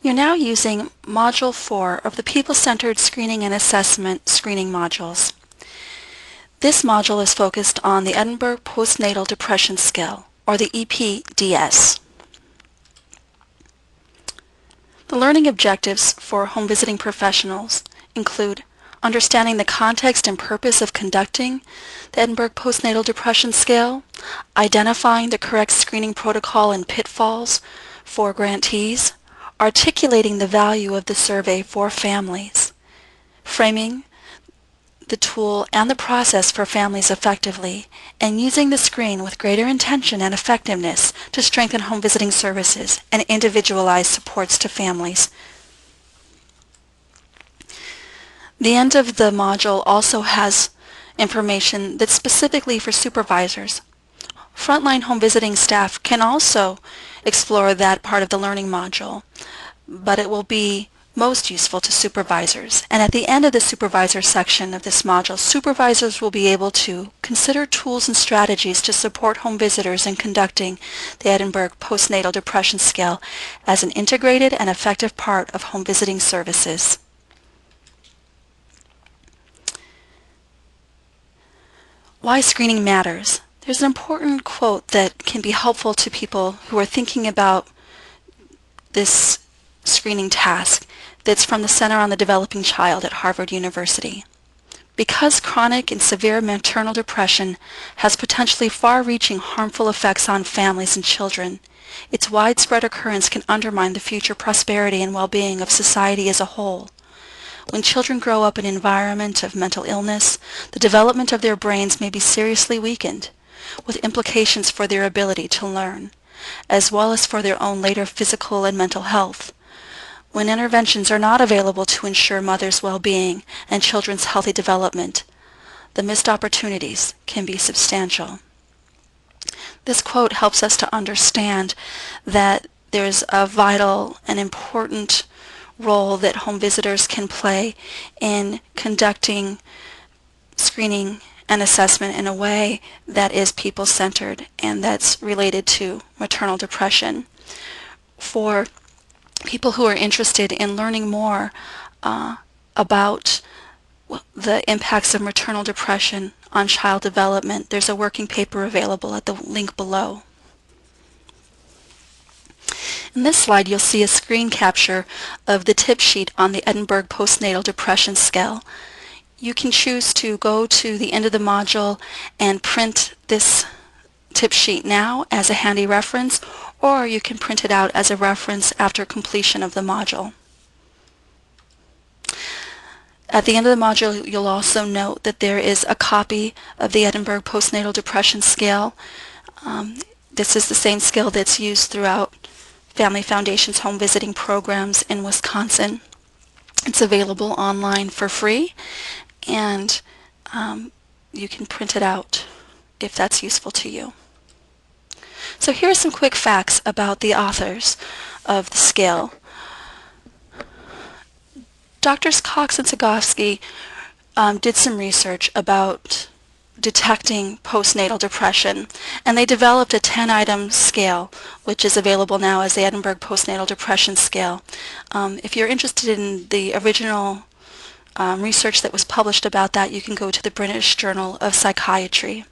You're now using Module 4 of the People-Centered Screening and Assessment screening modules. This module is focused on the Edinburgh Postnatal Depression Scale, or the EPDS. The learning objectives for home visiting professionals include understanding the context and purpose of conducting the Edinburgh Postnatal Depression Scale, identifying the correct screening protocol and pitfalls for grantees, articulating the value of the survey for families, framing the tool and the process for families effectively, and using the screen with greater intention and effectiveness to strengthen home visiting services and individualize supports to families. The end of the module also has information that's specifically for supervisors. Frontline home visiting staff can also explore that part of the learning module, but it will be most useful to supervisors. And at the end of the supervisor section of this module, supervisors will be able to consider tools and strategies to support home visitors in conducting the Edinburgh Postnatal Depression Scale as an integrated and effective part of home visiting services. Why screening matters. There's an important quote that can be helpful to people who are thinking about this screening task that's from the Center on the Developing Child at Harvard University. Because chronic and severe maternal depression has potentially far-reaching harmful effects on families and children, its widespread occurrence can undermine the future prosperity and well-being of society as a whole. When children grow up in an environment of mental illness, the development of their brains may be seriously weakened, with implications for their ability to learn, as well as for their own later physical and mental health. When interventions are not available to ensure mothers' well-being and children's healthy development, the missed opportunities can be substantial. This quote helps us to understand that there's a vital and important role that home visitors can play in conducting screening and assessment in a way that is people-centered and that's related to maternal depression. For people who are interested in learning more about the impacts of maternal depression on child development, there's a working paper available at the link below. In this slide, you'll see a screen capture of the tip sheet on the Edinburgh Postnatal Depression Scale. You can choose to go to the end of the module and print this tip sheet now as a handy reference, or you can print it out as a reference after completion of the module. At the end of the module, you'll also note that there is a copy of the Edinburgh Postnatal Depression Scale. This is the same scale that's used throughout Family Foundation's home visiting programs in Wisconsin. It's available online for free, and you can print it out if that's useful to you. So here are some quick facts about the authors of the scale. Drs. Cox and Sagofsky did some research about detecting postnatal depression, and they developed a 10-item scale, which is available now as the Edinburgh Postnatal Depression Scale. If you're interested in the original research that was published about that, you can go to the British Journal of Psychiatry.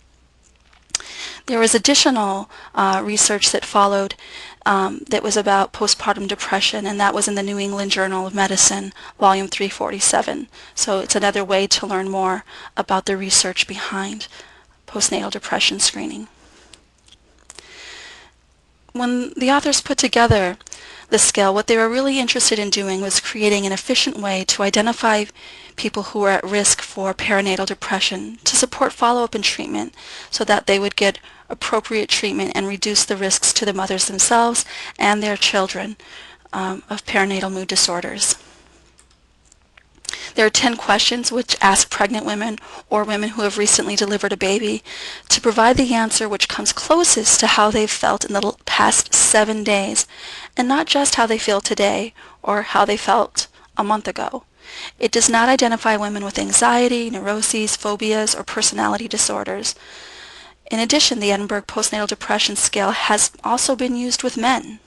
There was additional research that followed that was about postpartum depression, and that was in the New England Journal of Medicine, volume 347. So it's another way to learn more about the research behind postnatal depression screening. When the authors put together the scale, what they were really interested in doing was creating an efficient way to identify people who were at risk for perinatal depression, to support follow-up and treatment so that they would get appropriate treatment and reduce the risks to the mothers themselves and their children of perinatal mood disorders. There are 10 questions which ask pregnant women or women who have recently delivered a baby to provide the answer which comes closest to how they've felt in the past 7 days, and not just how they feel today or how they felt a month ago. It does not identify women with anxiety, neuroses, phobias, or personality disorders. In addition, the Edinburgh Postnatal Depression Scale has also been used with men.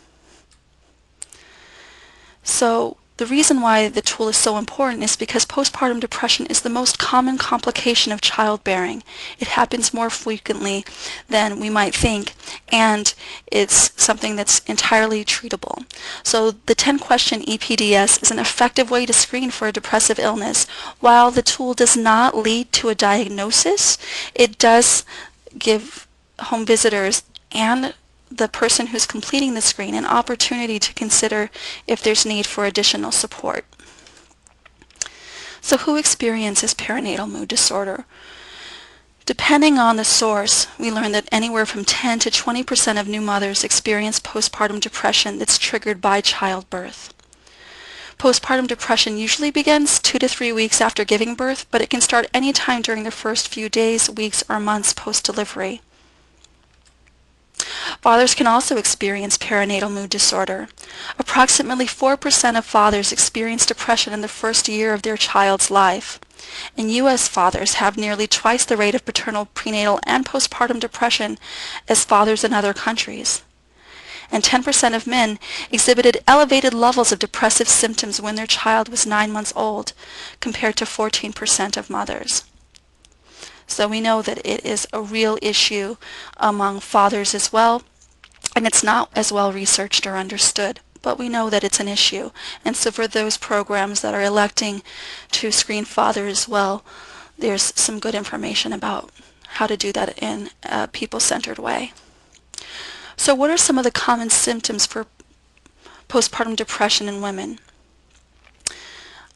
So the reason why the tool is so important is because postpartum depression is the most common complication of childbearing. It happens more frequently than we might think, and it's something that's entirely treatable. So the 10-question EPDS is an effective way to screen for a depressive illness. While the tool does not lead to a diagnosis, it does give home visitors and the person who's completing the screen an opportunity to consider if there's need for additional support. So who experiences perinatal mood disorder? Depending on the source, we learn that anywhere from 10 to 20% of new mothers experience postpartum depression that's triggered by childbirth. Postpartum depression usually begins 2 to 3 weeks after giving birth, but it can start any time during the first few days, weeks, or months post-delivery. Fathers can also experience perinatal mood disorder. Approximately 4% of fathers experience depression in the first year of their child's life. And U.S. fathers have nearly twice the rate of paternal, prenatal, and postpartum depression as fathers in other countries. And 10% of men exhibited elevated levels of depressive symptoms when their child was 9 months old, compared to 14% of mothers. So we know that it is a real issue among fathers as well, and it's not as well researched or understood, but we know that it's an issue. And so for those programs that are electing to screen fathers as well, there's some good information about how to do that in a people-centered way. So what are some of the common symptoms for postpartum depression in women?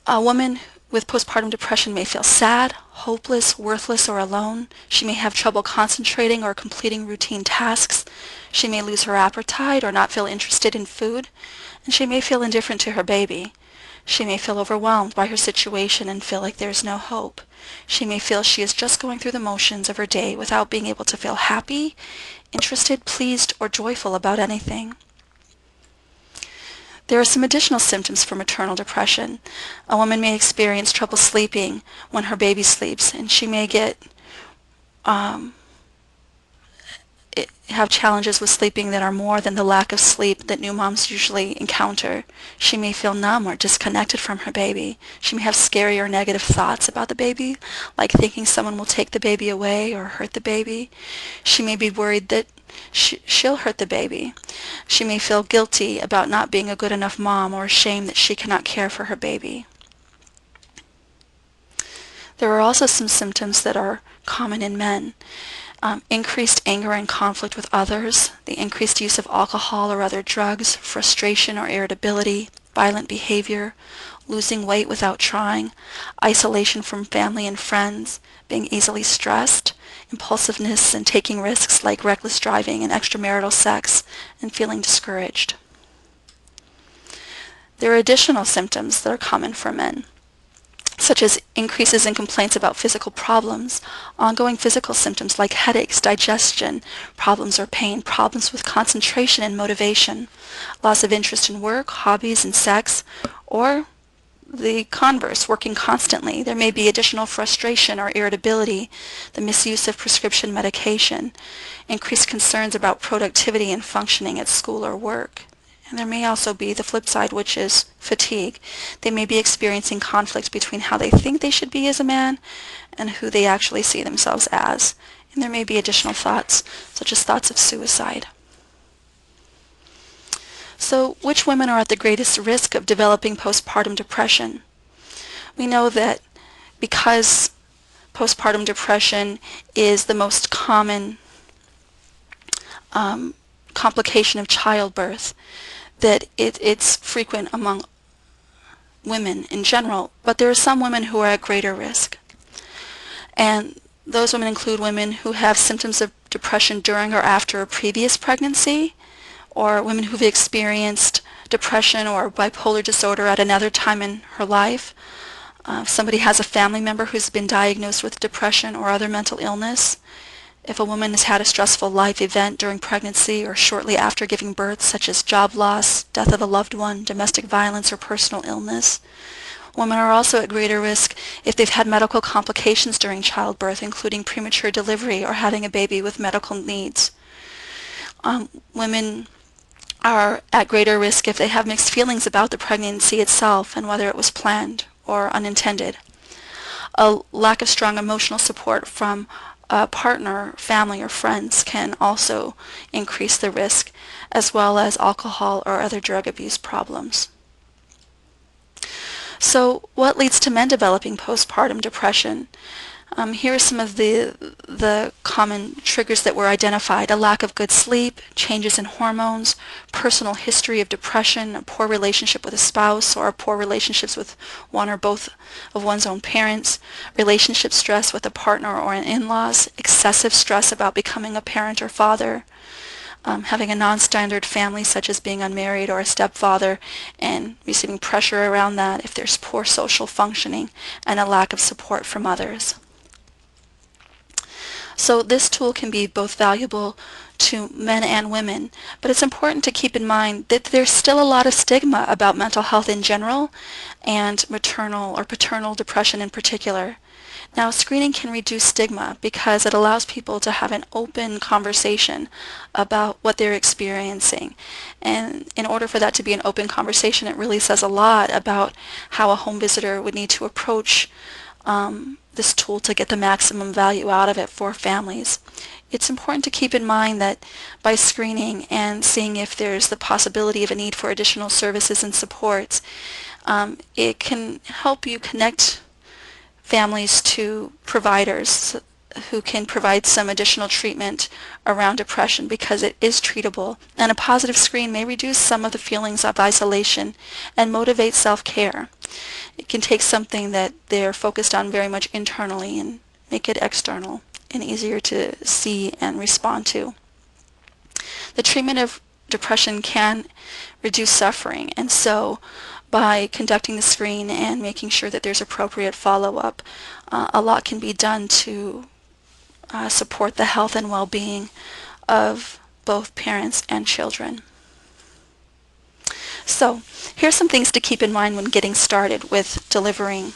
A woman with postpartum depression may feel sad, hopeless, worthless, or alone. She may have trouble concentrating or completing routine tasks. She may lose her appetite or not feel interested in food. And she may feel indifferent to her baby. She may feel overwhelmed by her situation and feel like there's no hope. She may feel she is just going through the motions of her day without being able to feel happy, interested, pleased, or joyful about anything. There are some additional symptoms for maternal depression. A woman may experience trouble sleeping when her baby sleeps, and she may have challenges with sleeping that are more than the lack of sleep that new moms usually encounter. She may feel numb or disconnected from her baby. She may have scary or negative thoughts about the baby, like thinking someone will take the baby away or hurt the baby. She may be worried that she'll hurt the baby. She may feel guilty about not being a good enough mom or ashamed that she cannot care for her baby. There are also some symptoms that are common in men. Increased anger and conflict with others, the increased use of alcohol or other drugs, frustration or irritability, violent behavior, losing weight without trying, isolation from family and friends, being easily stressed, impulsiveness and taking risks like reckless driving and extramarital sex, and feeling discouraged. There are additional symptoms that are common for men, such as increases in complaints about physical problems, ongoing physical symptoms like headaches, digestion problems or pain, problems with concentration and motivation, loss of interest in work, hobbies, and sex, or the converse, working constantly. There may be additional frustration or irritability, the misuse of prescription medication, increased concerns about productivity and functioning at school or work. And there may also be the flip side, which is fatigue. They may be experiencing conflict between how they think they should be as a man and who they actually see themselves as. And there may be additional thoughts, such as thoughts of suicide. So which women are at the greatest risk of developing postpartum depression? We know that because postpartum depression is the most common complication of childbirth, that it's frequent among women in general, but there are some women who are at greater risk. And those women include women who have symptoms of depression during or after a previous pregnancy, or women who've experienced depression or bipolar disorder at another time in her life. If somebody has a family member who's been diagnosed with depression or other mental illness. If a woman has had a stressful life event during pregnancy or shortly after giving birth, such as job loss, death of a loved one, domestic violence, or personal illness. Women are also at greater risk if they've had medical complications during childbirth, including premature delivery or having a baby with medical needs. Women are at greater risk if they have mixed feelings about the pregnancy itself and whether it was planned or unintended. A lack of strong emotional support from a partner, family, or friends can also increase the risk, as well as alcohol or other drug abuse problems. So what leads to men developing postpartum depression? Here are some of the common triggers that were identified: a lack of good sleep, changes in hormones, personal history of depression, a poor relationship with a spouse, or poor relationships with one or both of one's own parents, relationship stress with a partner or an in-laws, excessive stress about becoming a parent or father, having a non-standard family such as being unmarried or a stepfather and receiving pressure around that if there's poor social functioning, and a lack of support from others. So this tool can be both valuable to men and women, but it's important to keep in mind that there's still a lot of stigma about mental health in general and maternal or paternal depression in particular. Now, screening can reduce stigma because it allows people to have an open conversation about what they're experiencing. And in order for that to be an open conversation, it really says a lot about how a home visitor would need to approach this tool to get the maximum value out of it for families. It's important to keep in mind that by screening and seeing if there's the possibility of a need for additional services and supports, it can help you connect families to providers who can provide some additional treatment around depression because it is treatable, and a positive screen may reduce some of the feelings of isolation and motivate self-care. It can take something that they're focused on very much internally and make it external and easier to see and respond to. The treatment of depression can reduce suffering, and so by conducting the screen and making sure that there's appropriate follow-up, a lot can be done to support the health and well-being of both parents and children. So here's some things to keep in mind when getting started with delivering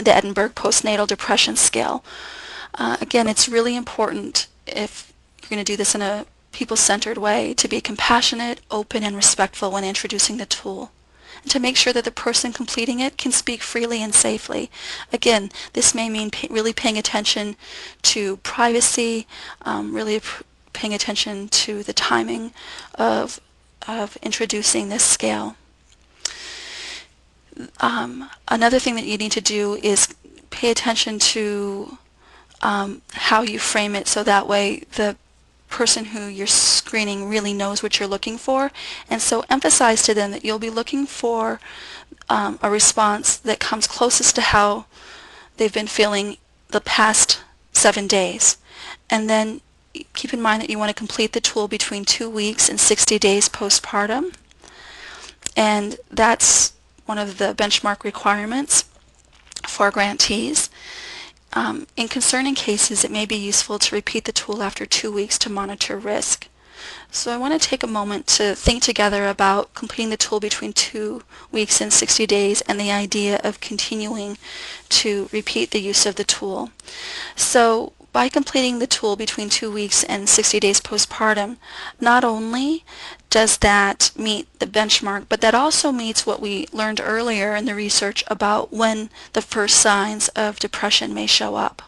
the Edinburgh Postnatal Depression Scale. Again, it's really important, if you're going to do this in a people-centered way, to be compassionate, open, and respectful when introducing the tool, and to make sure that the person completing it can speak freely and safely. Again, this may mean really paying attention to privacy, really paying attention to the timing of introducing this scale. Another thing that you need to do is pay attention to how you frame it, so that way the person who you're screening really knows what you're looking for, and so emphasize to them that you'll be looking for a response that comes closest to how they've been feeling the past 7 days. And then keep in mind that you want to complete the tool between 2 weeks and 60 days postpartum, and that's one of the benchmark requirements for grantees. In concerning cases, it may be useful to repeat the tool after 2 weeks to monitor risk. So I want to take a moment to think together about completing the tool between 2 weeks and 60 days and the idea of continuing to repeat the use of the tool. So by completing the tool between 2 weeks and 60 days postpartum, not only does that meet the benchmark, but that also meets what we learned earlier in the research about when the first signs of depression may show up.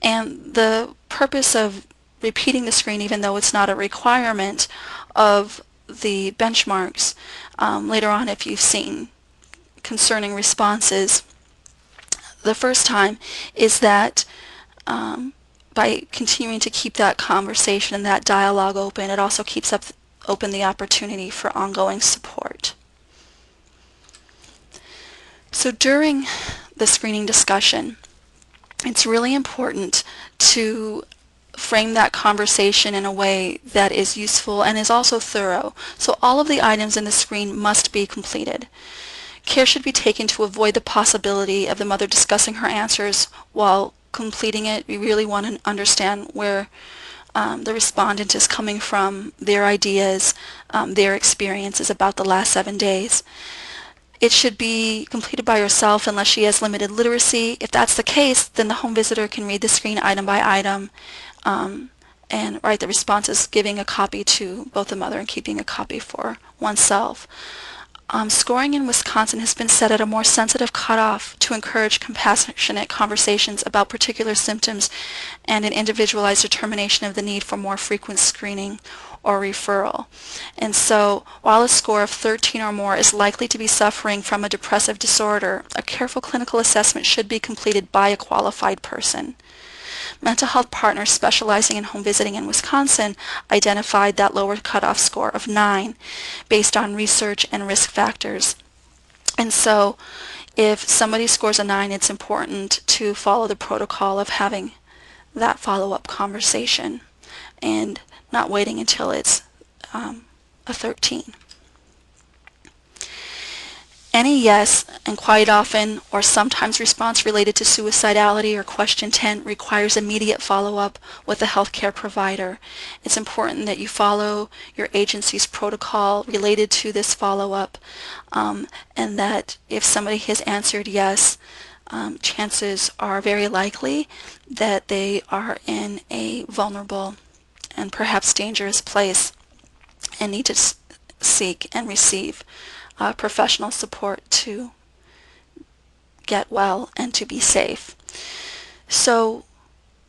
And the purpose of repeating the screen, even though it's not a requirement of the benchmarks, later on if you've seen concerning responses the first time, is that by continuing to keep that conversation and that dialogue open, it also keeps open the opportunity for ongoing support. So during the screening discussion, it's really important to frame that conversation in a way that is useful and is also thorough. So all of the items in the screen must be completed. Care should be taken to avoid the possibility of the mother discussing her answers while completing it. We really want to understand where the respondent is coming from, their ideas, their experiences about the last 7 days. It should be completed by herself unless she has limited literacy. If that's the case, then the home visitor can read the screen item by item and right, the response is giving a copy to both the mother and keeping a copy for oneself. Scoring in Wisconsin has been set at a more sensitive cutoff to encourage compassionate conversations about particular symptoms and an individualized determination of the need for more frequent screening or referral. And so while a score of 13 or more is likely to be suffering from a depressive disorder, a careful clinical assessment should be completed by a qualified person. Mental health partners specializing in home visiting in Wisconsin identified that lower cutoff score of 9 based on research and risk factors. And so if somebody scores a 9, it's important to follow the protocol of having that follow-up conversation and not waiting until it's a 13. Any yes and quite often or sometimes response related to suicidality or question 10 requires immediate follow-up with a healthcare provider. It's important that you follow your agency's protocol related to this follow-up, and that if somebody has answered yes, chances are very likely that they are in a vulnerable and perhaps dangerous place and need to seek and receive professional support to get well and to be safe. So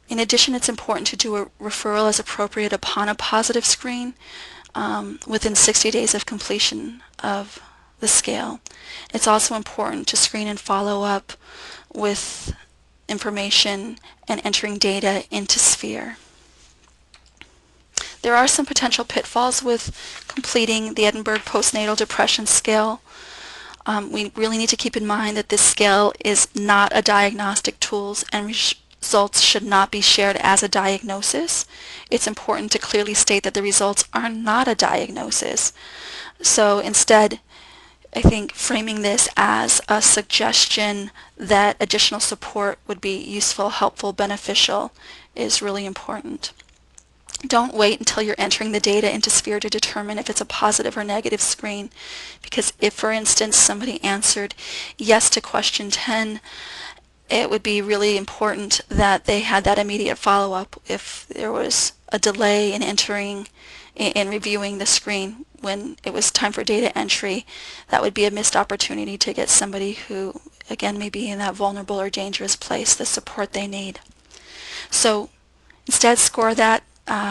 in addition, it's important to do a referral as appropriate upon a positive screen within 60 days of completion of the scale. It's also important to screen and follow up with information and entering data into Sphere. There are some potential pitfalls with completing the Edinburgh Postnatal Depression Scale. We really need to keep in mind that this scale is not a diagnostic tool and results should not be shared as a diagnosis. It's important to clearly state that the results are not a diagnosis. So instead, I think framing this as a suggestion that additional support would be useful, helpful, beneficial is really important. Don't wait until you're entering the data into Sphere to determine if it's a positive or negative screen, because if, for instance, somebody answered yes to question 10, it would be really important that they had that immediate follow-up. If there was a delay in entering, in reviewing the screen when it was time for data entry, that would be a missed opportunity to get somebody who, again, may be in that vulnerable or dangerous place the support they need. So instead, score that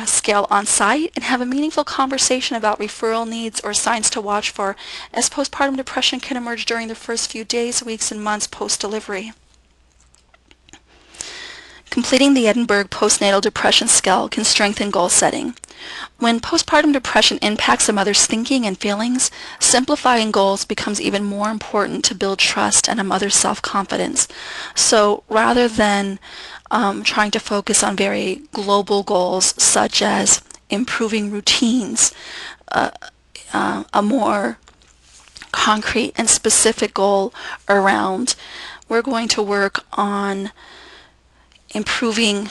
scale on site and have a meaningful conversation about referral needs or signs to watch for, as postpartum depression can emerge during the first few days, weeks, and months post-delivery. Completing the Edinburgh Postnatal Depression Scale can strengthen goal setting. When postpartum depression impacts a mother's thinking and feelings, simplifying goals becomes even more important to build trust and a mother's self-confidence. So rather than trying to focus on very global goals such as improving routines, a more concrete and specific goal around we're going to work on improving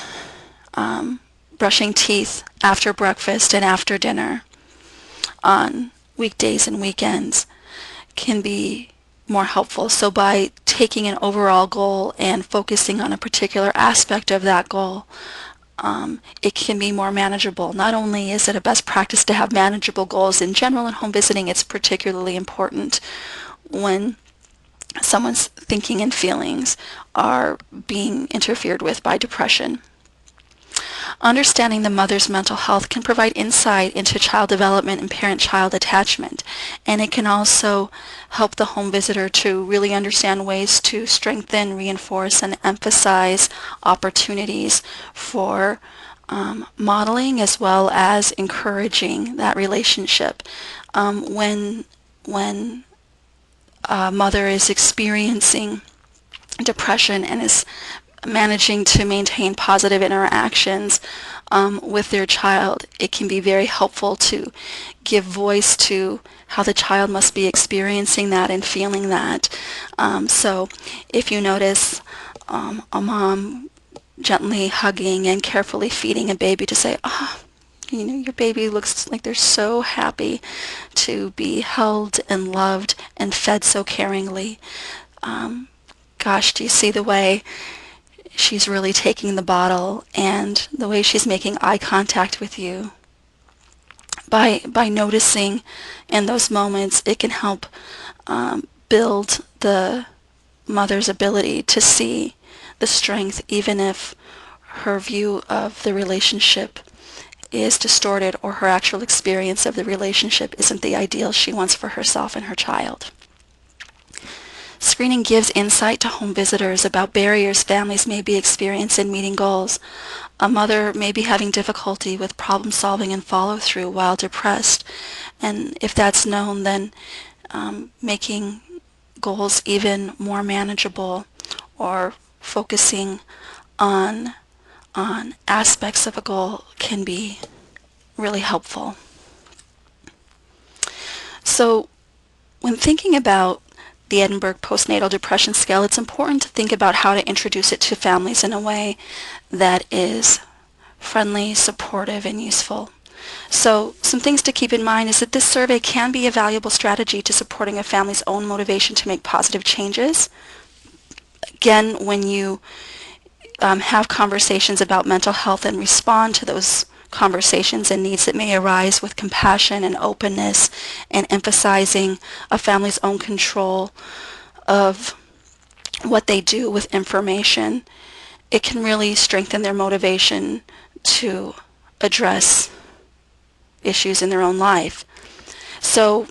brushing teeth after breakfast and after dinner on weekdays and weekends can be more helpful. So by taking an overall goal and focusing on a particular aspect of that goal, it can be more manageable. Not only is it a best practice to have manageable goals in general in home visiting, it's particularly important when someone's thinking and feelings are being interfered with by depression. Understanding the mother's mental health can provide insight into child development and parent-child attachment, and it can also help the home visitor to really understand ways to strengthen, reinforce, and emphasize opportunities for modeling as well as encouraging that relationship. When a mother is experiencing depression and is managing to maintain positive interactions with their child, it can be very helpful to give voice to how the child must be experiencing that and feeling that. So if you notice a mom gently hugging and carefully feeding a baby, to say, you know, your baby looks like they're so happy to be held and loved and fed so caringly. Gosh, do you see the way she's really taking the bottle and the way she's making eye contact with you. By noticing in those moments, it can help build the mother's ability to see the strength, even if her view of the relationship is distorted or her actual experience of the relationship isn't the ideal she wants for herself and her child. Screening gives insight to home visitors about barriers families may be experiencing in meeting goals. A mother may be having difficulty with problem solving and follow through while depressed, and if that's known, then making goals even more manageable or focusing on aspects of a goal can be really helpful. So when thinking about the Edinburgh Postnatal Depression Scale, it's important to think about how to introduce it to families in a way that is friendly, supportive, and useful. So some things to keep in mind is that this survey can be a valuable strategy to supporting a family's own motivation to make positive changes. Again, when you have conversations about mental health and respond to those conversations and needs that may arise with compassion and openness and emphasizing a family's own control of what they do with information, it can really strengthen their motivation to address issues in their own life. So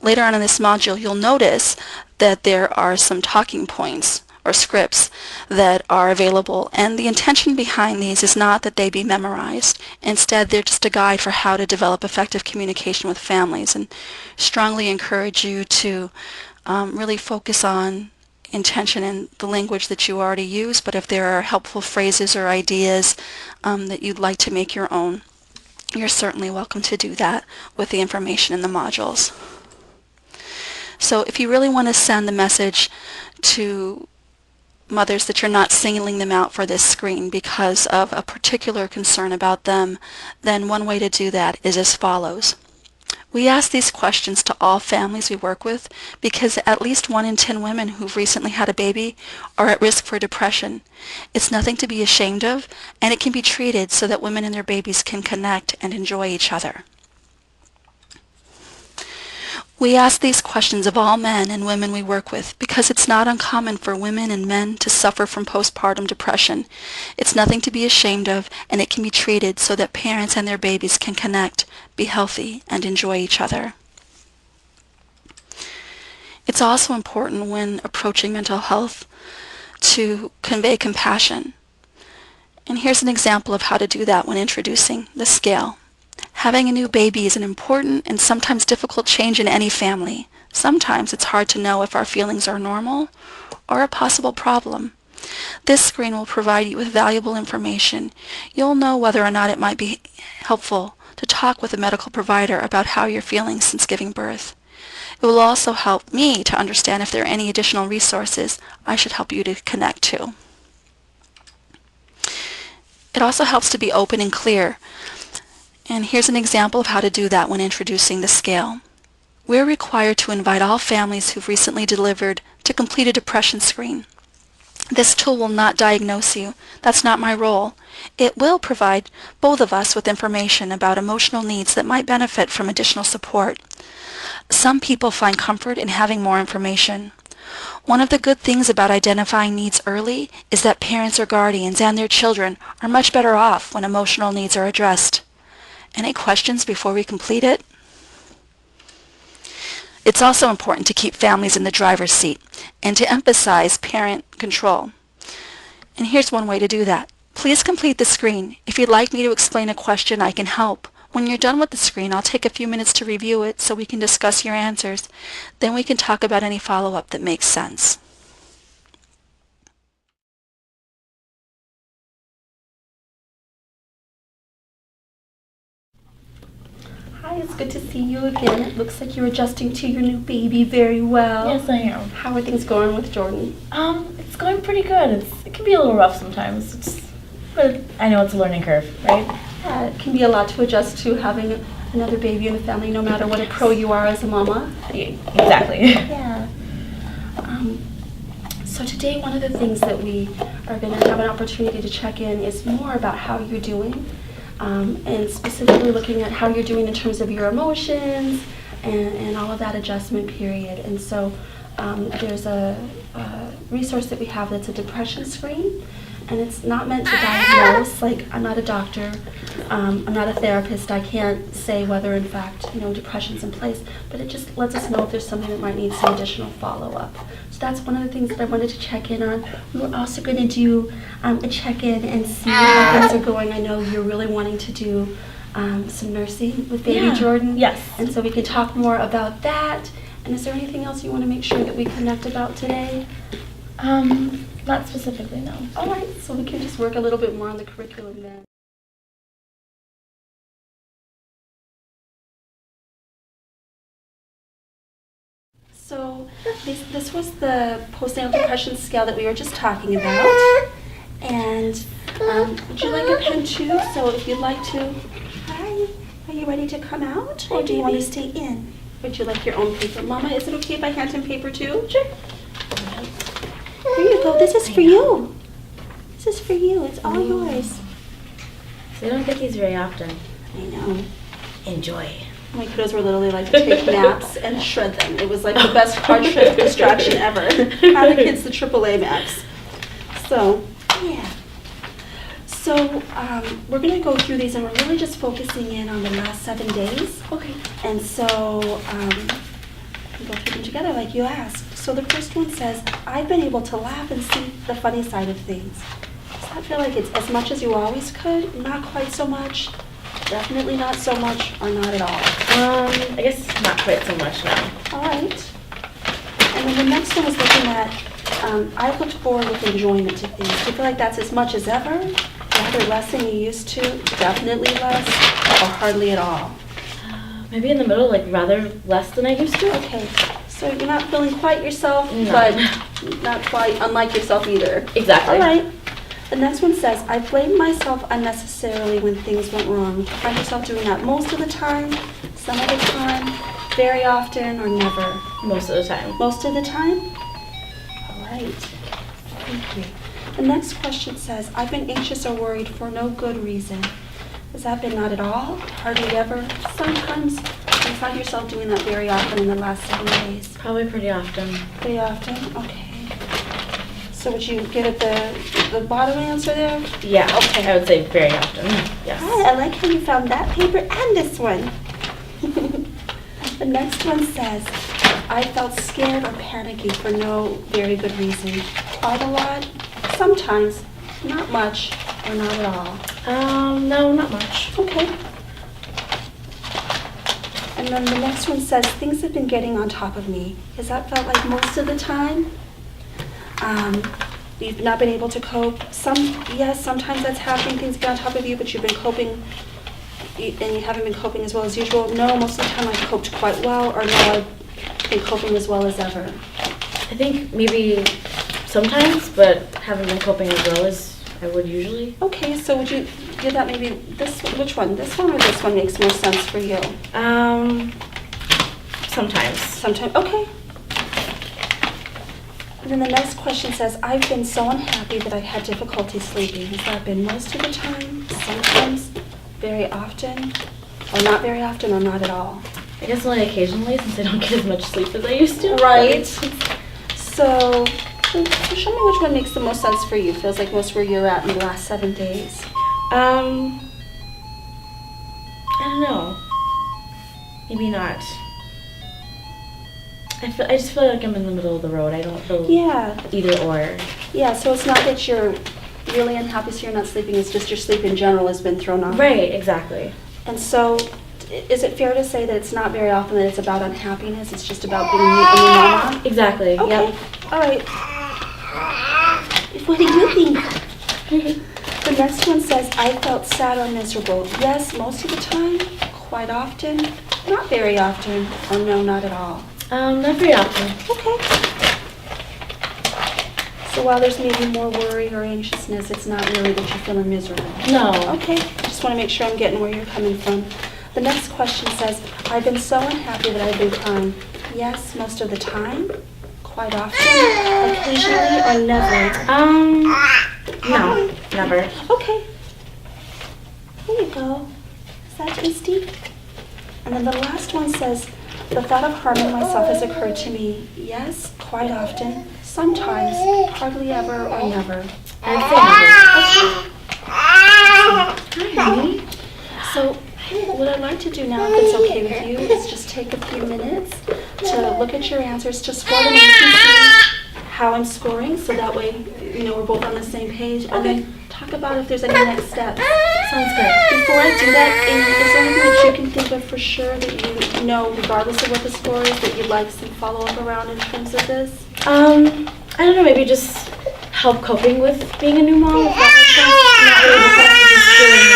later on in this module, you'll notice that there are some talking points or scripts that are available, and the intention behind these is not that they be memorized. Instead, they're just a guide for how to develop effective communication with families, and strongly encourage you to really focus on intention and the language that you already use, but if there are helpful phrases or ideas that you'd like to make your own, you're certainly welcome to do that with the information in the modules. So if you really want to send the message to mothers that you're not singling them out for this screen because of a particular concern about them, then one way to do that is as follows. We ask these questions to all families we work with because at least 1 in 10 women who've recently had a baby are at risk for depression. It's nothing to be ashamed of, and it can be treated so that women and their babies can connect and enjoy each other. We ask these questions of all men and women we work with because it's not uncommon for women and men to suffer from postpartum depression. It's nothing to be ashamed of, and it can be treated so that parents and their babies can connect, be healthy, and enjoy each other. It's also important when approaching mental health to convey compassion. And here's an example of how to do that when introducing the scale. Having a new baby is an important and sometimes difficult change in any family. Sometimes it's hard to know if our feelings are normal or a possible problem. This screen will provide you with valuable information. You'll know whether or not it might be helpful to talk with a medical provider about how you're feeling since giving birth. It will also help me to understand if there are any additional resources I should help you to connect to. It also helps to be open and clear. And here's an example of how to do that when introducing the scale. We're required to invite all families who've recently delivered to complete a depression screen. This tool will not diagnose you. That's not my role. It will provide both of us with information about emotional needs that might benefit from additional support. Some people find comfort in having more information. One of the good things about identifying needs early is that parents or guardians and their children are much better off when emotional needs are addressed. Any questions before we complete it? It's also important to keep families in the driver's seat and to emphasize parent control. And here's one way to do that. Please complete the screen. If you'd like me to explain a question, I can help. When you're done with the screen, I'll take a few minutes to review it so we can discuss your answers. Then we can talk about any follow-up that makes sense. Hi, it's good to see you again. It looks like you're adjusting to your new baby very well. Yes, I am. How are things going with Jordan? It's going pretty good. It can be a little rough sometimes, but I know it's a learning curve, right? Yeah, it can be a lot to adjust to having another baby in the family, no matter what a pro you are as a mama. Exactly. Yeah. So today, one of the things that we are going to have an opportunity to check in is more about how you're doing, and specifically looking at how you're doing in terms of your emotions and all of that adjustment period. And so there's a resource that we have that's a depression screen, and it's not meant to diagnose. Like, I'm not a doctor, I'm not a therapist, I can't say whether in fact depression's in place, but it just lets us know if there's something that might need some additional follow-up. So that's one of the things that I wanted to check in on. We're also going to do a check-in and see how things are going. I know you're really wanting to do some nursing with baby Jordan. Yes. And so we can talk more about that. And is there anything else you want to make sure that we connect about today? Not specifically, no. All right, so we can just work a little bit more on the curriculum then. So this was the postnatal depression scale that we were just talking about. And would you like a pen too? So if you'd like to, hi, are you ready to come out? Or do you want to stay in? Would you like your own paper? Mama, is it okay if I hand him paper too? Sure. Here you go. This is for you. This is for you. It's all yours. So I don't get these very often. I know. Enjoy. My kiddos were literally like to take naps and shred them. It was like the best hard shred distraction ever. How the kids the AAA max. So, yeah. So, we're going to go through these, and we're really just focusing in on the last 7 days. Okay. And so, we'll go through them together like you asked. So the first one says, I've been able to laugh and see the funny side of things. Does that feel like it's as much as you always could? Not quite so much? Definitely not so much, or not at all? I guess not quite so much now. All right. And then the next one is looking at, I've looked forward with enjoyment to things. Do you feel like that's as much as ever? Rather less than you used to? Definitely less? Or hardly at all? Maybe in the middle, like rather less than I used to. Okay. So you're not feeling quite yourself, No. but not quite unlike yourself either. Exactly. All right. The next one says, I blamed myself unnecessarily when things went wrong. Do you find yourself doing that most of the time, some of the time, very often, or never? Most of the time. Most of the time? All right. Thank you. The next question says, I've been anxious or worried for no good reason. Has that been not at all? Hardly ever? Sometimes? Do you find yourself doing that very often in the last 7 days? Probably pretty often. Pretty often? Okay. So would you give it the bottom answer there? Yeah, okay. I would say very often. Yes. Hi, I like how you found that paper and this one. The next one says, I felt scared or panicky for no very good reason. Quite a lot? Sometimes. Not much, or not at all? No, not much. Okay. And then the next one says, things have been getting on top of me. Has that felt like most of the time? You've not been able to cope? Yes, sometimes that's happening, things get on top of you, but you've been coping, and you haven't been coping as well as usual. No, most of the time I've coped quite well, or no, I've been coping as well as ever. I think maybe sometimes, but haven't been coping as well as I would usually. Okay, so would you give that maybe this, which one? This one or this one makes more sense for you? Sometimes. Sometimes, okay. And then the next question says, I've been so unhappy that I've had difficulty sleeping. Has that been most of the time, sometimes, very often, or not very often, or not at all? I guess only occasionally, since I don't get as much sleep as I used to. Right. So show me which one makes the most sense for you. Feels like most where you're at in the last 7 days. I don't know. Maybe not. I just feel like I'm in the middle of the road. I don't feel either or. Yeah, so it's not that you're really unhappy so you're not sleeping, it's just your sleep in general has been thrown off. Right, exactly. And so is it fair to say that it's not very often that it's about unhappiness, it's just about being in your mama? Exactly, Okay, yep. all right. What do you think? The next one says, I felt sad or miserable. Yes, most of the time, quite often, not very often, or no, not at all. Not very often. Okay. So while there's maybe more worry or anxiousness, it's not really that you're feeling miserable. No. Okay, just want to make sure I'm getting where you're coming from. The next question says, I've been so unhappy that I've been crying. Yes, most of the time, quite often, occasionally, or never? No, never. Okay. There you go. Is that tasty? And then the last one says, the thought of harming myself has occurred to me. Yes, quite often, sometimes, hardly ever, or never. I'd say Hi. So what I'd like to do now, if it's okay with you, is just take a few minutes to look at your answers, to score them, and you can see how I'm scoring, so that way, we're both on the same page, and then talk about if there's any next steps. Sounds good. Before I do that, is there anything that you can think of for sure that you know, regardless of what the score is, that you'd like some follow-up around in terms of this? I don't know, maybe just help coping with being a new mom, if that makes sense. Not really just feeling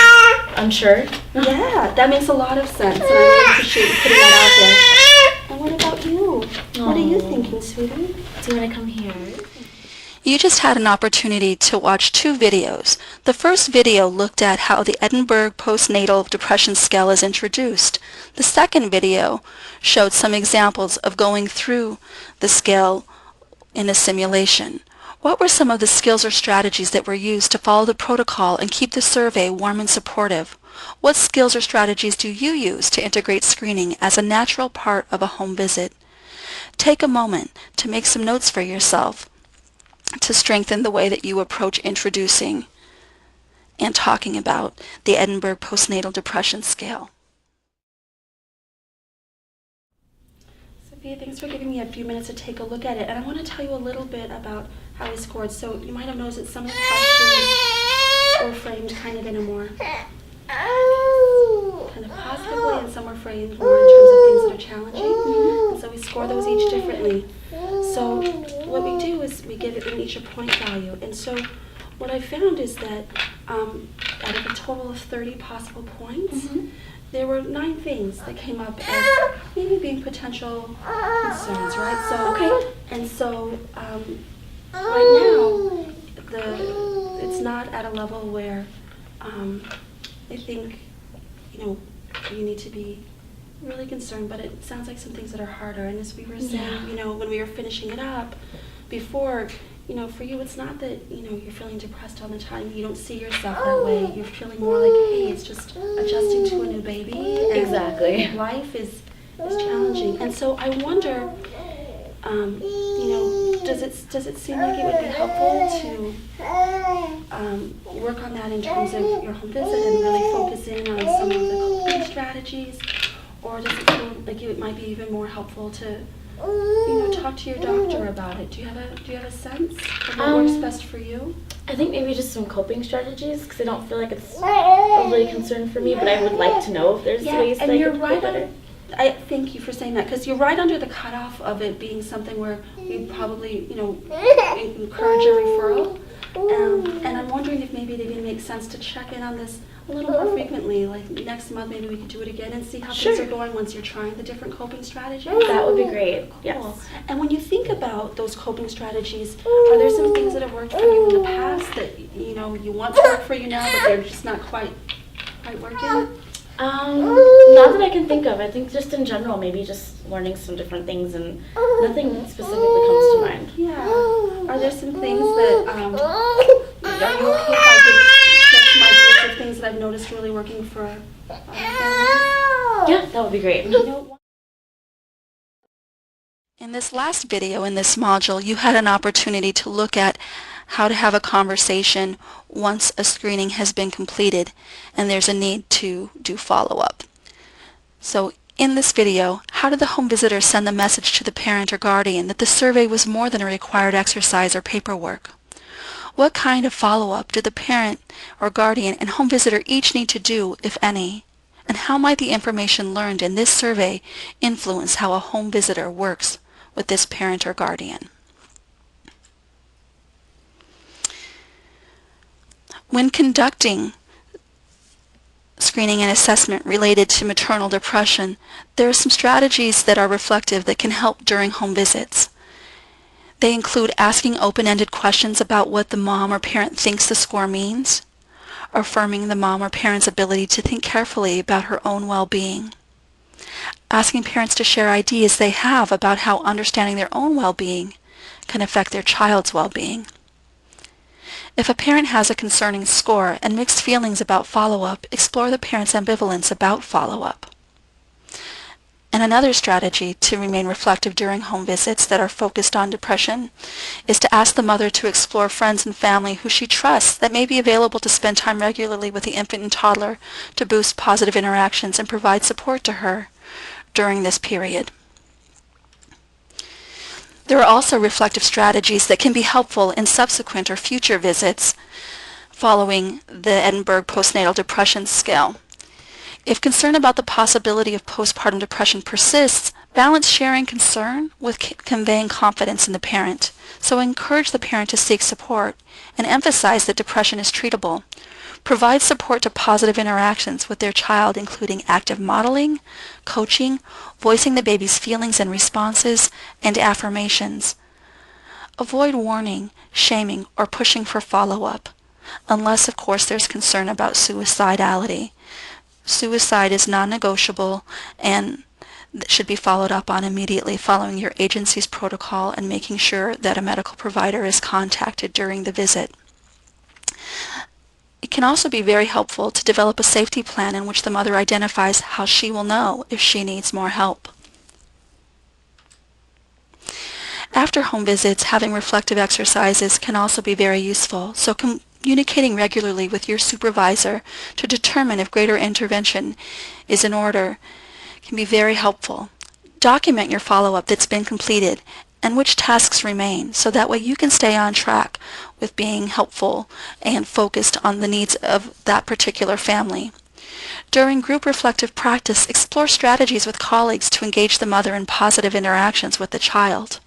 unsure. Yeah, that makes a lot of sense, and I really appreciate you putting that out there. And what about you? What are you thinking, sweetie? Do you want to come here? You just had an opportunity to watch 2 videos. The first video looked at how the Edinburgh Postnatal Depression Scale is introduced. The second video showed some examples of going through the scale in a simulation. What were some of the skills or strategies that were used to follow the protocol and keep the survey warm and supportive? What skills or strategies do you use to integrate screening as a natural part of a home visit? Take a moment to make some notes for yourself to strengthen the way that you approach introducing and talking about the Edinburgh Postnatal Depression Scale. Sophia, thanks for giving me a few minutes to take a look at it. And I want to tell you a little bit about how we scored. So you might have noticed that some of the questions were framed kind of in a more kind of positive way, and some were framed more in terms of things that are challenging. And so we score those each differently. So what we do is we give it in each a point value. And so what I found is that out of a total of 30 possible points, there were 9 things that came up as maybe being potential concerns, right? So, and so right now, it's not at a level where I think, you need to be really concerned, but it sounds like some things that are harder. And as we were saying, when we were finishing it up before, for you, it's not that, you're feeling depressed all the time. You don't see yourself that way. You're feeling more like, hey, it's just adjusting to a new baby. And Exactly. Life is challenging. And so I wonder, does it seem like it would be helpful to work on that in terms of your home visit and really focus in on some of the coping strategies? Or does it feel like it might be even more helpful to talk to your doctor about it? Do you have a sense of what works best for you? I think maybe just some coping strategies, because I don't feel like it's overly concern for me, but I would like to know if there's ways that I could feel better. I thank you for saying that, because you're right under the cutoff of it being something where we probably, encourage a referral. And I'm wondering if maybe it even makes sense to check in on this a little more frequently. Like next month, maybe we could do it again and see how things are going once you're trying the different coping strategies. That would be great. Cool. Yes. And when you think about those coping strategies, are there some things that have worked for you in the past that you want to work for you now, but they're just not quite working? Not that I can think of. I think just in general, maybe just learning some different things, and nothing specifically comes to mind. Yeah. Are there some things that, are you okay if I could share some ideas of things that I've noticed really working for families? Yeah, that would be great. In this last video in this module, you had an opportunity to look at how to have a conversation once a screening has been completed and there's a need to do follow-up. So in this video, how did the home visitor send the message to the parent or guardian that the survey was more than a required exercise or paperwork? What kind of follow-up did the parent or guardian and home visitor each need to do, if any? And how might the information learned in this survey influence how a home visitor works with this parent or guardian? When conducting screening and assessment related to maternal depression, there are some strategies that are reflective that can help during home visits. They include asking open-ended questions about what the mom or parent thinks the score means, affirming the mom or parent's ability to think carefully about her own well-being, asking parents to share ideas they have about how understanding their own well-being can affect their child's well-being. If a parent has a concerning score and mixed feelings about follow-up, explore the parent's ambivalence about follow-up. And another strategy to remain reflective during home visits that are focused on depression is to ask the mother to explore friends and family who she trusts that may be available to spend time regularly with the infant and toddler to boost positive interactions and provide support to her during this period. There are also reflective strategies that can be helpful in subsequent or future visits following the Edinburgh Postnatal Depression Scale. If concern about the possibility of postpartum depression persists, balance sharing concern with conveying confidence in the parent. So encourage the parent to seek support and emphasize that depression is treatable. Provide support to positive interactions with their child, including active modeling, coaching, voicing the baby's feelings and responses, and affirmations. Avoid warning, shaming, or pushing for follow-up, unless, of course, there's concern about suicidality. Suicide is non-negotiable and should be followed up on immediately following your agency's protocol and making sure that a medical provider is contacted during the visit. It can also be very helpful to develop a safety plan in which the mother identifies how she will know if she needs more help. After home visits, having reflective exercises can also be very useful, so communicating regularly with your supervisor to determine if greater intervention is in order can be very helpful. Document your follow-up that's been completed and which tasks remain, so that way you can stay on track with being helpful and focused on the needs of that particular family. During group reflective practice, explore strategies with colleagues to engage the mother in positive interactions with the child.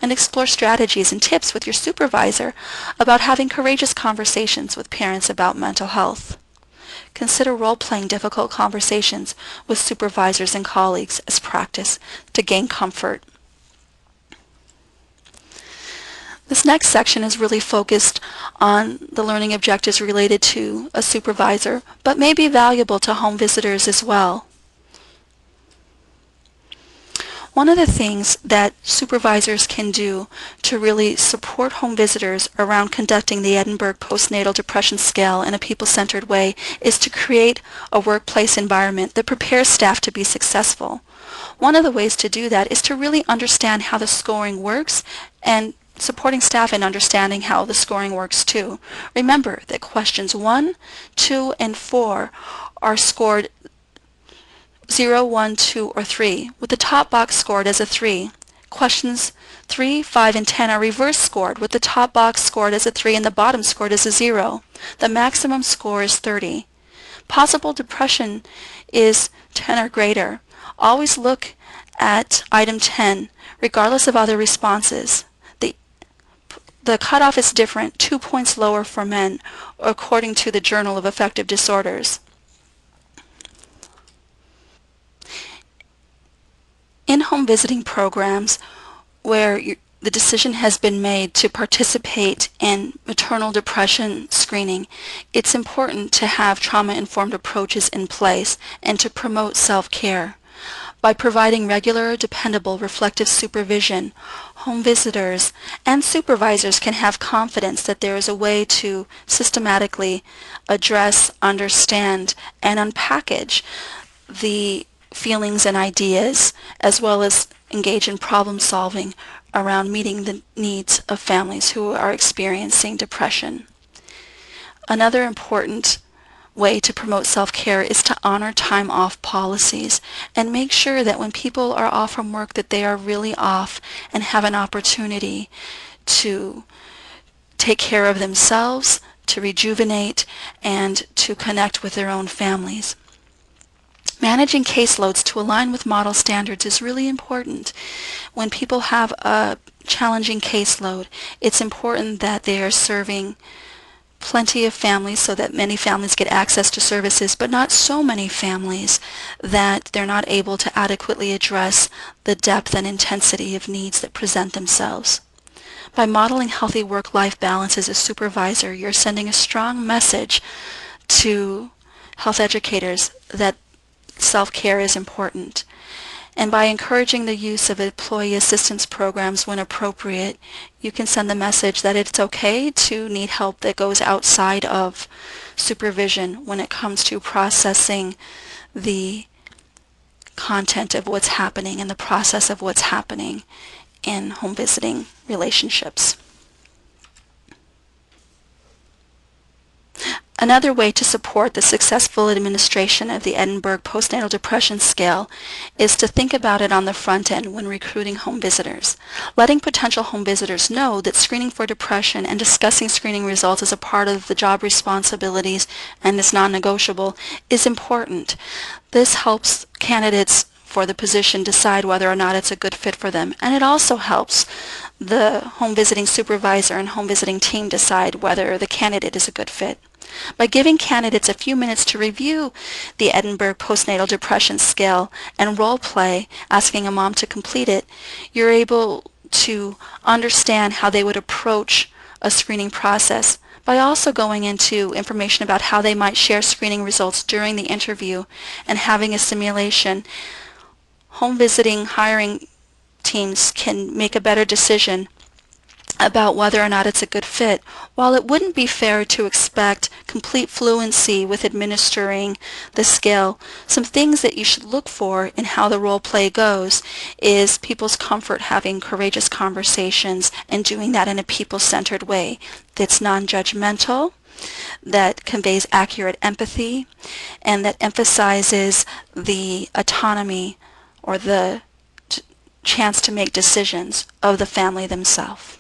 And explore strategies and tips with your supervisor about having courageous conversations with parents about mental health. Consider role-playing difficult conversations with supervisors and colleagues as practice to gain comfort. This next section is really focused on the learning objectives related to a supervisor, but may be valuable to home visitors as well. One of the things that supervisors can do to really support home visitors around conducting the Edinburgh Postnatal Depression Scale in a people-centered way is to create a workplace environment that prepares staff to be successful. One of the ways to do that is to really understand how the scoring works and supporting staff in understanding how the scoring works too. Remember that questions 1, 2, and 4 are scored 0, 1, 2, or 3, with the top box scored as a 3. Questions 3, 5, and 10 are reverse scored, with the top box scored as a 3 and the bottom scored as a 0. The maximum score is 30. Possible depression is 10 or greater. Always look at item 10, regardless of other responses. The cutoff is different, 2 points lower for men, according to the Journal of Affective Disorders. In-home visiting programs where the decision has been made to participate in maternal depression screening, it's important to have trauma-informed approaches in place and to promote self-care. By providing regular, dependable, reflective supervision, home visitors and supervisors can have confidence that there is a way to systematically address, understand, and unpackage the feelings and ideas, as well as engage in problem solving around meeting the needs of families who are experiencing depression. Another important way to promote self-care is to honor time off policies and make sure that when people are off from work that they are really off and have an opportunity to take care of themselves, to rejuvenate, and to connect with their own families. Managing caseloads to align with model standards is really important. When people have a challenging caseload, it's important that they are serving plenty of families so that many families get access to services, but not so many families that they're not able to adequately address the depth and intensity of needs that present themselves. By modeling healthy work-life balance as a supervisor, you're sending a strong message to health educators that self-care is important. And by encouraging the use of employee assistance programs when appropriate, you can send the message that it's okay to need help that goes outside of supervision when it comes to processing the content of what's happening and the process of what's happening in home visiting relationships. Another way to support the successful administration of the Edinburgh Postnatal Depression Scale is to think about it on the front end when recruiting home visitors. Letting potential home visitors know that screening for depression and discussing screening results as a part of the job responsibilities and is non-negotiable is important. This helps candidates for the position decide whether or not it's a good fit for them, and it also helps the home visiting supervisor and home visiting team decide whether the candidate is a good fit. By giving candidates a few minutes to review the Edinburgh Postnatal Depression Scale and role play, asking a mom to complete it, you're able to understand how they would approach a screening process by also going into information about how they might share screening results during the interview and having a simulation. Home visiting hiring teams can make a better decision about whether or not it's a good fit. While it wouldn't be fair to expect complete fluency with administering the scale, some things that you should look for in how the role play goes is people's comfort having courageous conversations and doing that in a people-centered way that's non-judgmental, that conveys accurate empathy, and that emphasizes the autonomy or the chance to make decisions of the family themselves.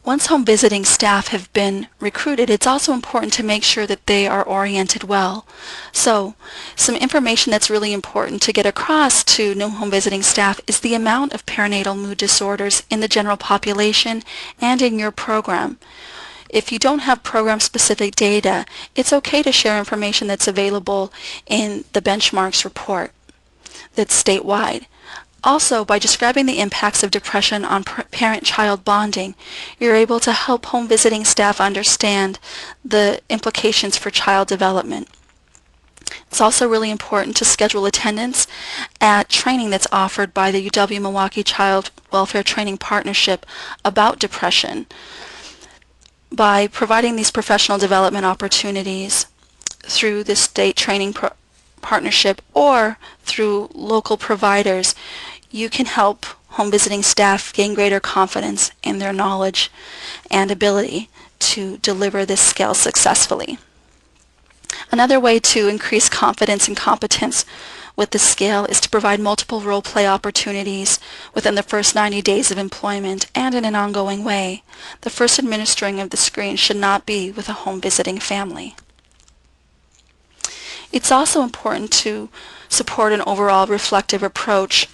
Once home visiting staff have been recruited, it's also important to make sure that they are oriented well. So, some information that's really important to get across to new home visiting staff is the amount of perinatal mood disorders in the general population and in your program. If you don't have program-specific data, it's okay to share information that's available in the benchmarks report that's statewide. Also, by describing the impacts of depression on parent-child bonding, you're able to help home visiting staff understand the implications for child development. It's also really important to schedule attendance at training that's offered by the UW-Milwaukee Child Welfare Training Partnership about depression. By providing these professional development opportunities through the state training partnership or through local providers, you can help home visiting staff gain greater confidence in their knowledge and ability to deliver this scale successfully. Another way to increase confidence and competence with the scale is to provide multiple role play opportunities within the first 90 days of employment and in an ongoing way. The first administering of the screen should not be with a home visiting family. It's also important to support an overall reflective approach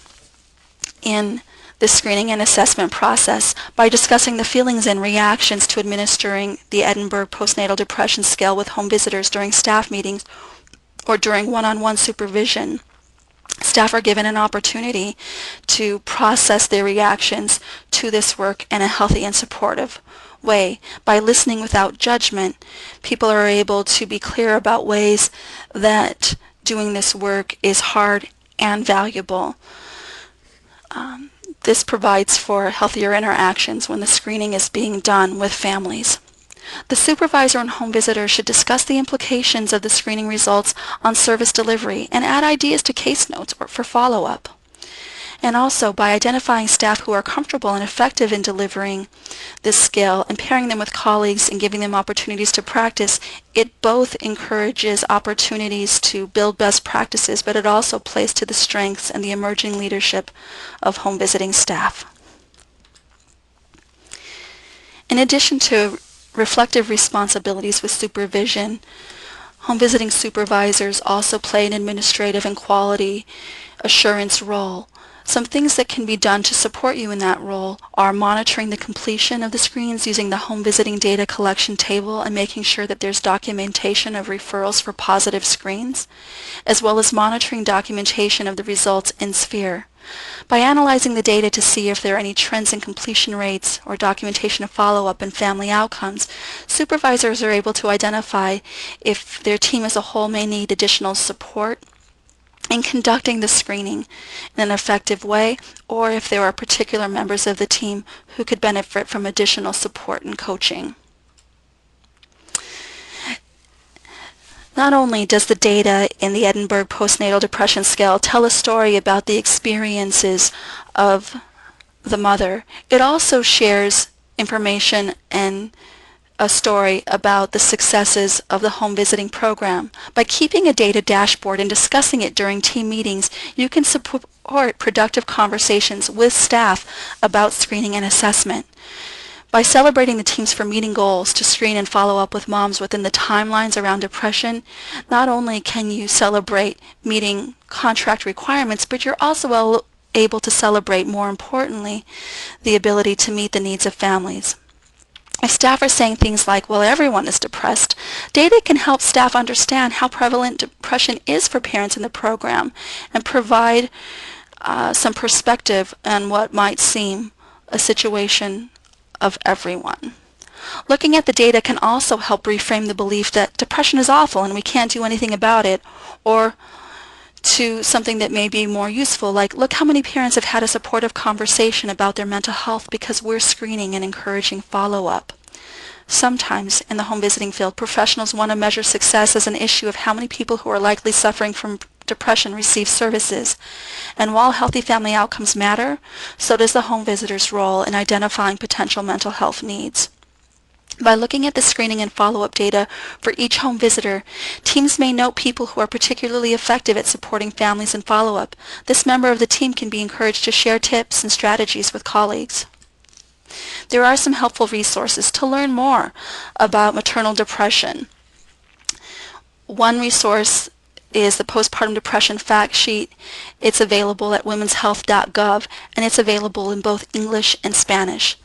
in the screening and assessment process by discussing the feelings and reactions to administering the Edinburgh Postnatal Depression Scale with home visitors during staff meetings or during one-on-one supervision. Staff are given an opportunity to process their reactions to this work in a healthy and supportive way. By listening without judgment, people are able to be clear about ways that doing this work is hard and valuable. This provides for healthier interactions when the screening is being done with families. The supervisor and home visitor should discuss the implications of the screening results on service delivery and add ideas to case notes or for follow-up. And also, by identifying staff who are comfortable and effective in delivering this scale and pairing them with colleagues and giving them opportunities to practice, it both encourages opportunities to build best practices, but it also plays to the strengths and the emerging leadership of home visiting staff. In addition to reflective responsibilities with supervision, home visiting supervisors also play an administrative and quality assurance role. Some things that can be done to support you in that role are monitoring the completion of the screens using the home visiting data collection table and making sure that there's documentation of referrals for positive screens, as well as monitoring documentation of the results in Sphere. By analyzing the data to see if there are any trends in completion rates or documentation of follow-up and family outcomes, supervisors are able to identify if their team as a whole may need additional support in conducting the screening in an effective way, or if there are particular members of the team who could benefit from additional support and coaching. Not only does the data in the Edinburgh Postnatal Depression Scale tell a story about the experiences of the mother, it also shares information and a story about the successes of the home visiting program. By keeping a data dashboard and discussing it during team meetings, you can support productive conversations with staff about screening and assessment. By celebrating the teams for meeting goals to screen and follow up with moms within the timelines around depression, not only can you celebrate meeting contract requirements, but you're also able to celebrate, more importantly, the ability to meet the needs of families. If staff are saying things like, well, everyone is depressed, data can help staff understand how prevalent depression is for parents in the program and provide some perspective on what might seem a situation of everyone. Looking at the data can also help reframe the belief that depression is awful and we can't do anything about it, or to something that may be more useful, like, look how many parents have had a supportive conversation about their mental health because we're screening and encouraging follow-up. Sometimes in the home visiting field, professionals want to measure success as an issue of how many people who are likely suffering from depression receive services. And while healthy family outcomes matter, so does the home visitor's role in identifying potential mental health needs. By looking at the screening and follow-up data for each home visitor, teams may note people who are particularly effective at supporting families in follow-up. This member of the team can be encouraged to share tips and strategies with colleagues. There are some helpful resources to learn more about maternal depression. One resource is the Postpartum Depression Fact Sheet. It's available at womenshealth.gov, and it's available in both English and Spanish.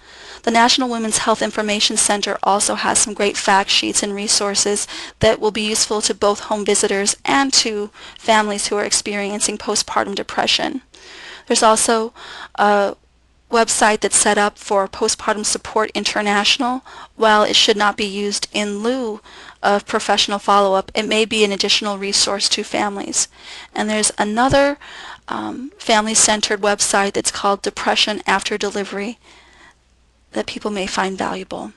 The National Women's Health Information Center also has some great fact sheets and resources that will be useful to both home visitors and to families who are experiencing postpartum depression. There's also a website that's set up for Postpartum Support International. While it should not be used in lieu of professional follow-up, it may be an additional resource to families. And there's another family-centered website that's called Depression After Delivery that people may find valuable.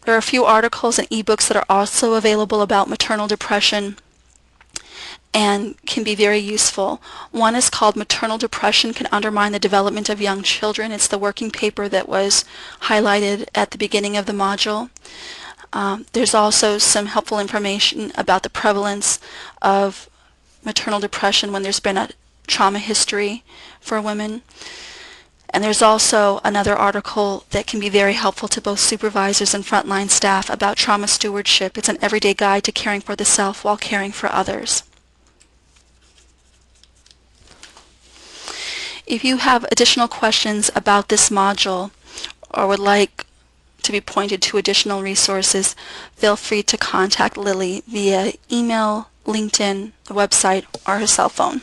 There are a few articles and ebooks that are also available about maternal depression and can be very useful. One is called Maternal Depression Can Undermine the Development of Young Children. It's the working paper that was highlighted at the beginning of the module. There's also some helpful information about the prevalence of maternal depression when there's been a trauma history for women. And there's also another article that can be very helpful to both supervisors and frontline staff about trauma stewardship. It's an everyday guide to caring for the self while caring for others. If you have additional questions about this module or would like to be pointed to additional resources, feel free to contact Lily via email, LinkedIn, the website, or her cell phone.